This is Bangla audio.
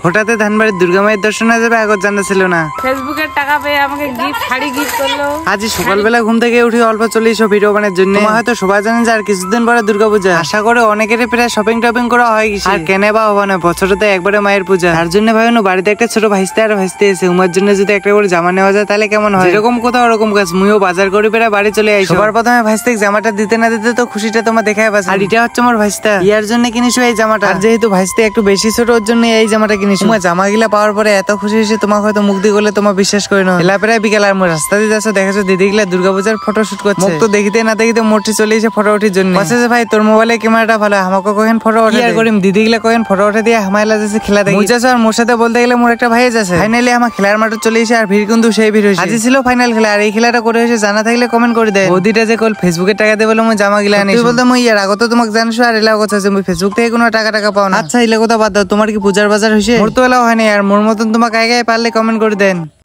হঠাৎ ধানবাড়ির দুর্গা মায়ের দর্শন হয়ে যাবে আগত জানা ছিল না। ফেসবুকের টাকা পেয়ে আমাকে শাড়ি গিফট করলো। আজ সকালবেলা ঘুম থেকে উঠে অল্প চলে এসো ভিডিও বানানোর জন্য। হয়তো সবাই জানেন যে আর কিছুদিন পরে দুর্গাপূজা। আশা করে অনেকেরই প্রায় শপিং টপিং করা হয় গেছে। আর কেনে বা হবে না, বছরতে একবারে মায়ের পূজা। তার জন্য ভাইনো বাড়িতে একটা ছোট ভাইস্তে আর ভাইস্তে এসে উমার জন্য যদি একটা করে জামা নেওয়া যায় তাহলে কেমন হয়। এরকম কোথাও ওরকম কাজ মুইও বাজার করে পেরে বাড়ি চলে আসি। সবার প্রথমে ভাইস্তে জামাটা দিতে না দিতে তো খুশিটা তোমার দেখাই পাচ্ছি। আর এটা হচ্ছে আমার ভাইস্তা, ইয়ার জন্য কিনেছো এই জামাটা। আর যেহেতু ভাইস্তে একটু বেশি ছোট ওর জন্য এই জামাটা কিনেছো। জামা গিলা পাওয়ার পরে এত খুশি হয়েছে তোমাকে হয়তো মুখ দিয়ে করলে তোমার বিশ্বাস করে না। এলা প্রায় বিকেল আর রাস্তা দিয়ে যাচ্ছ, দেখেছো দিদিগুলা দুর্গাপূজার ফটো শুট করছে। মুখ তো দেখিতে না দেখিতে মোটটি চলে এসে ফটো ওঠার জন্য। বলছে ভাই তোর মোবাইলে ক্যামেরাটা ভালো, আমাকে কখন ফটো ওঠে আর করিম দিদিগুলা কখন ফটো ওঠে দিয়ে হামাইলা যাচ্ছে খেলা দেখি। মুজাছো আর মোর সাথে বলতে গেলে মোর একটা ভাই যাচ্ছে। ফাইনালি আমার খেলার মাঠে চলে এসে আর ভিড় কিন্তু সেই ভিড় হয়েছে। আজই ছিল ফাইনাল খেলা। আর এই খেলাটা করে হয়েছে জানা থাকলে কমেন্ট করে দেয়। ওদিটা যে কল ফেসবুকে টাকা দেবে বলে মই জামা গিলা আনি বলতে মই ইয়ার আগত তোমাকে জানছো। আর এলা কথা আছে মই ফেসবুক থেকে কোনো টাকা পাও না। আচ্ছা এলা কথা বাদ দাও, তোমার কি পূজার বাজার হয়েছে? মোর তো এলাও হয়নি। আর মোর মতন তোমাকে আগে পারলে কমেন্ট করে দেন।